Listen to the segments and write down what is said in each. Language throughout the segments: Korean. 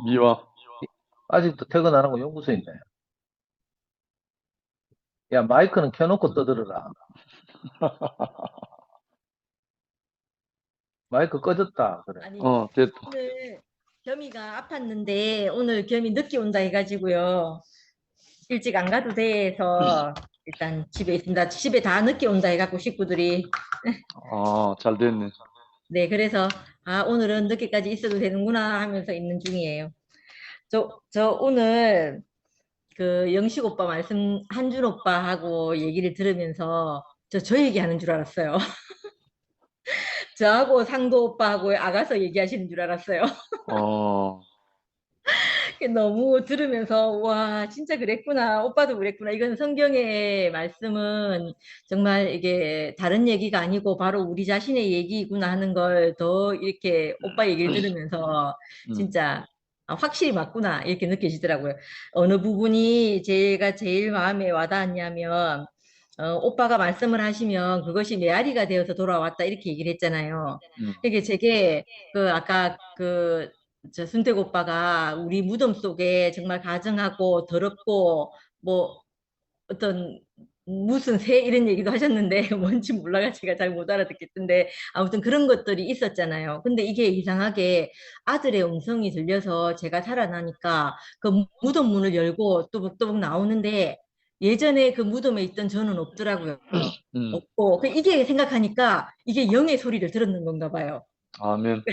미화. 아직도 퇴근 안 하고 연구소에 있네. 야, 마이크는 켜놓고 떠들어라. 마이크 꺼졌다. 그래. 아니, 됐다. 오늘 겸이가 아팠는데 오늘 겸이 늦게 온다 해가지고요. 일찍 안 가도 돼서 일단 집에 있습니다. 집에 다 늦게 온다 해갖고 식구들이. 잘 됐네. 네, 그래서 오늘은 늦게까지 있어도 되는구나 하면서 있는 중이에요. 저 오늘 그 영식 오빠 말씀 한준 오빠하고 얘기를 들으면서 저 얘기하는 줄 알았어요. 저하고 상도 오빠하고 아가서 얘기하시는 줄 알았어요. 어, 너무 들으면서 와 진짜 그랬구나 오빠도 그랬구나 이건 성경의 말씀은 정말 이게 다른 얘기가 아니고 바로 우리 자신의 얘기구나 하는 걸 더 이렇게 오빠 얘기를 들으면서 음, 진짜 확실히 맞구나 이렇게 느껴지더라고요. 어느 부분이 제가 제일 마음에 와닿았냐면 오빠가 말씀을 하시면 그것이 메아리가 되어서 돌아왔다 이렇게 얘기를 했잖아요. 음, 이게 제게 그 아까 저 순택 오빠가 우리 무덤 속에 정말 가증하고 더럽고 뭐 어떤 무슨 새 이런 얘기도 하셨는데 뭔지 몰라가 제가 잘 못 알아듣겠던데 아무튼 그런 것들이 있었잖아요. 근데 이게 이상하게 아들의 음성이 들려서 제가 살아나니까 그 무덤 문을 열고 또박또박 나오는데 예전에 그 무덤에 있던 저는 없더라고요. 음. 없고 이게 생각하니까 이게 영의 소리를 들었는 건가 봐요. 아멘.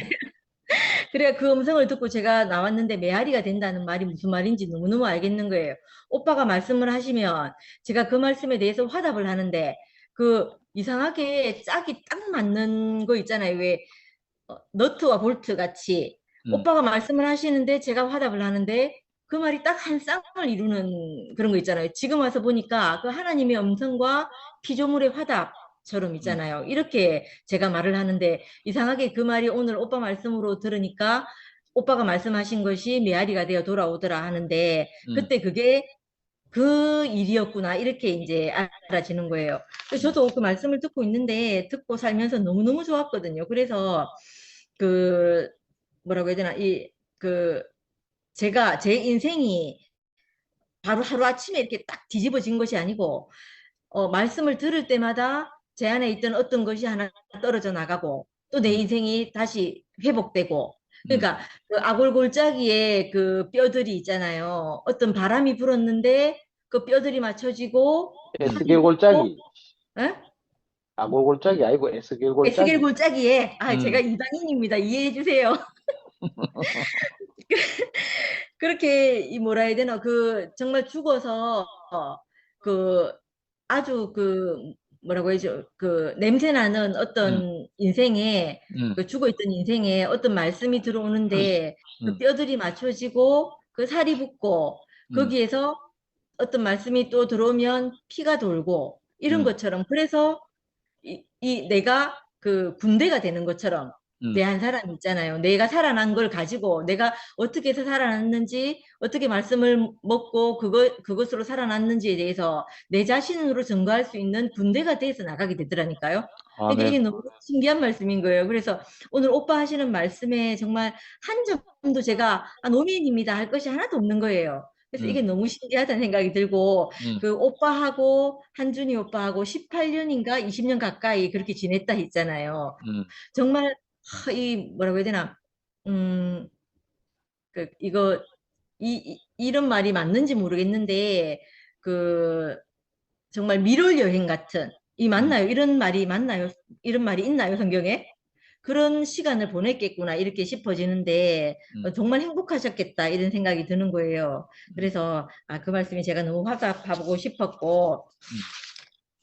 그래, 그 음성을 듣고 제가 나왔는데 메아리가 된다는 말이 무슨 말인지 너무너무 알겠는 거예요. 오빠가 말씀을 하시면 제가 그 말씀에 대해서 화답을 하는데 그 이상하게 짝이 딱 맞는 거 있잖아요. 왜 너트와 볼트 같이 음, 오빠가 말씀을 하시는데 제가 화답을 하는데 그 말이 딱 한 쌍을 이루는 그런 거 있잖아요. 지금 와서 보니까 그 하나님의 음성과 피조물의 화답처럼 음, 있잖아요. 이렇게 제가 말을 하는데 이상하게 그 말이 오늘 오빠 말씀으로 들으니까 오빠가 말씀하신 것이 메아리가 되어 돌아오더라 하는데 음, 그때 그게 그 일이었구나 이렇게 이제 알아지는 거예요. 그래서 저도 그 말씀을 듣고 있는데 듣고 살면서 너무너무 좋았거든요. 그래서 그 뭐라고 해야 되나 이 그 제가 제 인생이 바로 하루아침에 이렇게 딱 뒤집어진 것이 아니고 말씀을 들을 때마다 제 안에 있던 어떤 것이 하나 떨어져 나가고 또 내 음, 인생이 다시 회복되고 음. 그러니까 그 아골골짜기에 그 뼈들이 있잖아요. 어떤 바람이 불었는데 그 뼈들이 맞춰지고 살이 에스겔 붙고 골짜기. 에? 아골 골짜기 아니고 에스겔 에스겔 골짜기. 골짜기에 제가 음. 이방인입니다. 이해해 주세요. 그렇게 이 뭐라 해야 되나 그 정말 죽어서 그 아주 그 뭐라고 해야죠 그 냄새 나는 음, 어떤 인생에 음, 그 죽어 있던 인생에 어떤 말씀이 들어오는데 그 음, 뼈들이 맞춰지고 그 살이 붙고 음, 거기에서 어떤 말씀이 또 들어오면 피가 돌고 이런 음, 것처럼 그래서 이 내가 그 군대가 되는 것처럼 내 음. 한 사람이 있잖아요. 내가 살아난 걸 가지고 내가 어떻게 해서 살아났는지, 어떻게 말씀을 먹고 그것으로 살아났는지에 대해서 내 자신으로 증거할 수 있는 군대가 돼서 나가게 되더라니까요. 그러니까 이게 아멘. 너무 신기한 말씀인 거예요. 그래서 오늘 오빠 하시는 말씀에 정말 한 점도 제가 노미입니다 할 것이 하나도 없는 거예요. 그래서 이게 음, 너무 신기하다는 생각이 들고 음, 그 오빠하고 한준이 오빠하고 18년인가 20년 가까이 그렇게 지냈다 했잖아요. 음. 정말 이 뭐라고 해야 되나 음 이거 이런 말이 맞는지 모르겠는데 그 정말 미룰 여행 같은 이 음. 맞나요? 이런 말이 맞나요? 이런 말이 있나요, 성경에? 그런 시간을 보냈겠구나 이렇게 싶어지는데 음, 정말 행복하셨겠다 이런 생각이 드는 거예요. 음, 그래서 그 말씀이 제가 너무 화답하고 싶었고 음,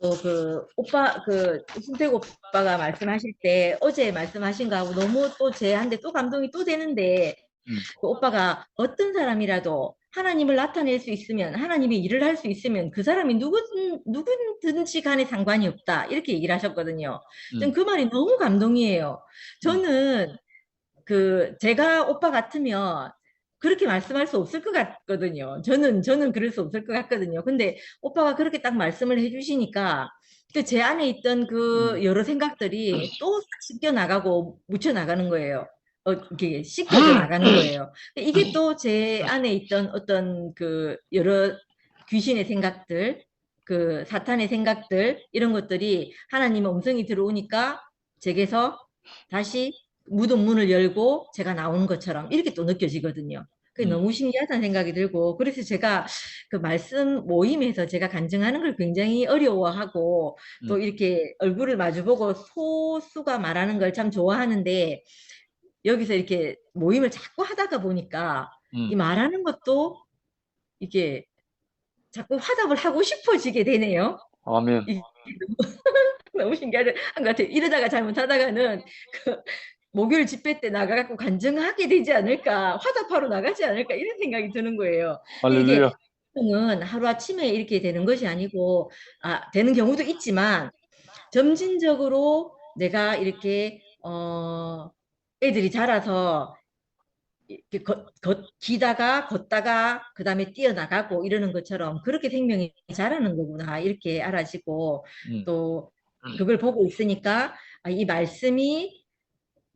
또 그 오빠 그 순택 오빠가 말씀하실 때 어제 말씀하신 거하고 너무 또 제한테 또 감동이 또 되는데 음, 그 오빠가 어떤 사람이라도 하나님을 나타낼 수 있으면 하나님이 일을 할 수 있으면 그 사람이 누구든지 간에 상관이 없다 이렇게 얘기를 하셨거든요. 전 음, 그 말이 너무 감동이에요. 음, 저는 그 제가 오빠 같으면 그렇게 말씀할 수 없을 것 같거든요. 저는 그럴 수 없을 것 같거든요. 근데 오빠가 그렇게 딱 말씀을 해주시니까 그 제 안에 있던 음, 그 여러 생각들이 또 씻겨 나가고 묻혀 나가는 거예요. 이렇게 씻겨져 나가는 거예요. 이게 또 제 안에 있던 어떤 그 여러 귀신의 생각들, 그 사탄의 생각들, 이런 것들이 하나님의 음성이 들어오니까 제게서 다시 무덤 문을 열고 제가 나오는 것처럼 이렇게 또 느껴지거든요. 그게 너무 신기하다는 생각이 들고, 그래서 제가 그 말씀 모임에서 제가 간증하는 걸 굉장히 어려워하고, 또 이렇게 얼굴을 마주보고 소수가 말하는 걸 참 좋아하는데, 여기서 이렇게 모임을 자꾸 하다가 보니까 이 말하는 것도 이게 자꾸 화답을 하고 싶어지게 되네요. 아멘. 이게 너무 신기한 것 같아요. 이러다가 잘못하다가는 그 목요일 집회 때 나가갖고 간증하게 되지 않을까, 화답하러 나가지 않을까, 이런 생각이 드는 거예요. 이게 할렐루야. 은 하루아침에 이렇게 되는 것이 아니고, 되는 경우도 있지만, 점진적으로 내가 이렇게, 애들이 자라서 이렇게 기다가 걷다가 그 다음에 뛰어나가고 이러는 것처럼 그렇게 생명이 자라는 거구나, 이렇게 알아지고, 또 그걸 보고 있으니까 이 말씀이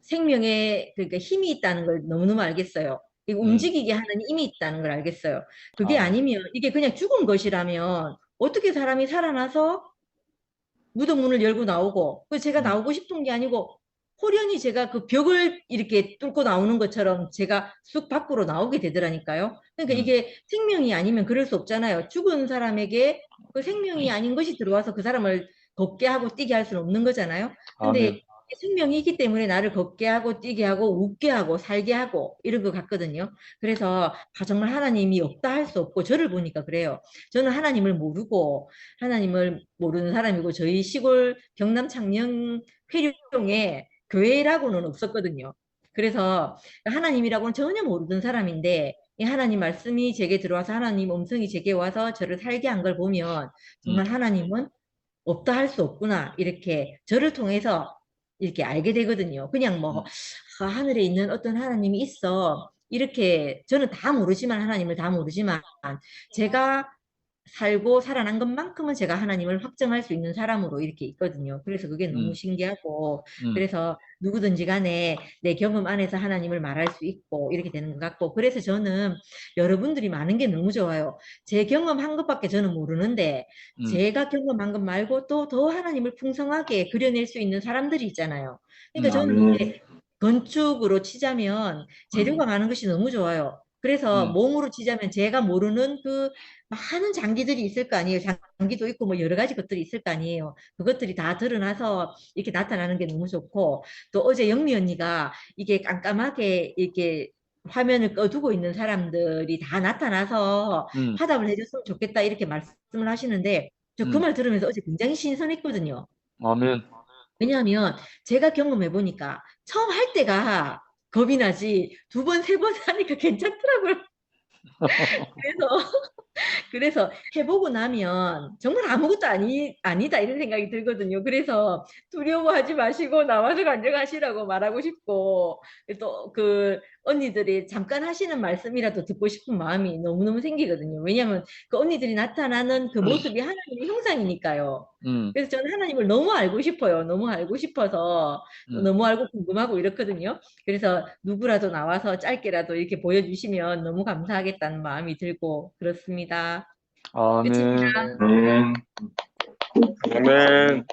생명에 그러니까 힘이 있다는 걸 너무너무 알겠어요. 이거 움직이게 하는 힘이 있다는 걸 알겠어요. 그게 아멘. 아니면, 이게 그냥 죽은 것이라면 어떻게 사람이 살아나서 무덤 문을 열고 나오고, 그 제가 나오고 싶은 게 아니고 호련히 제가 그 벽을 이렇게 뚫고 나오는 것처럼 제가 쑥 밖으로 나오게 되더라니까요. 그러니까 이게 생명이 아니면 그럴 수 없잖아요. 죽은 사람에게 그 생명이 아닌 것이 들어와서 그 사람을 걷게 하고 뛰게 할 수는 없는 거잖아요. 아멘. 근데 생명이기 때문에 나를 걷게 하고 뛰게 하고 웃게 하고 살게 하고 이런 것 같거든요. 그래서 정말 하나님이 없다 할 수 없고, 저를 보니까 그래요. 저는 하나님을 모르고, 하나님을 모르는 사람이고, 저희 시골 경남 창녕 회룡에 교회라고는 없었거든요. 그래서 하나님이라고는 전혀 모르는 사람인데, 이 하나님 말씀이 제게 들어와서 하나님 음성이 제게 와서 저를 살게 한 걸 보면 정말 하나님은 없다 할 수 없구나, 이렇게 저를 통해서 이렇게 알게 되거든요. 그냥 뭐 하늘에 있는 어떤 하나님이 있어, 이렇게 저는 다 모르지만, 하나님을 다 모르지만 제가 살고 살아난 것만큼은 제가 하나님을 확정할 수 있는 사람으로 이렇게 있거든요. 그래서 그게 너무 신기하고, 그래서 누구든지 간에 내 경험 안에서 하나님을 말할 수 있고 이렇게 되는 것 같고, 그래서 저는 여러분들이 많은 게 너무 좋아요. 제 경험한 것밖에 저는 모르는데, 제가 경험한 것 말고 또 더 하나님을 풍성하게 그려낼 수 있는 사람들이 있잖아요. 그러니까 저는 이제 건축으로 치자면 재료가 많은 것이 너무 좋아요. 그래서 몸으로 치자면 제가 모르는 그 많은 장기들이 있을 거 아니에요. 장기도 있고 뭐 여러 가지 것들이 있을 거 아니에요. 그것들이 다 드러나서 이렇게 나타나는 게 너무 좋고, 또 어제 영미 언니가 이게 깜깜하게 이렇게 화면을 꺼두고 있는 사람들이 다 나타나서 화답을 해줬으면 좋겠다, 이렇게 말씀을 하시는데, 저 그 말 들으면서 어제 굉장히 신선했거든요. 아멘. 왜냐하면 제가 경험해 보니까 처음 할 때가 겁이 나지, 두 번, 세 번 하니까 괜찮더라고요. 그래서 그래서 해보고 나면 정말 아무것도 아니다, 이런 생각이 들거든요. 그래서 두려워하지 마시고 나와서 간증하시라고 말하고 싶고, 또 그 언니들이 잠깐 하시는 말씀이라도 듣고 싶은 마음이 너무너무 생기거든요. 왜냐하면 그 언니들이 나타나는 그 모습이 하나님의 형상이니까요. 그래서 저는 하나님을 너무 알고 싶어요. 너무 알고 싶어서 너무 알고 궁금하고 이렇거든요. 그래서 누구라도 나와서 짧게라도 이렇게 보여주시면 너무 감사하겠다는 마음이 들고 그렇습니다. 아멘. 끝입니다. 아멘.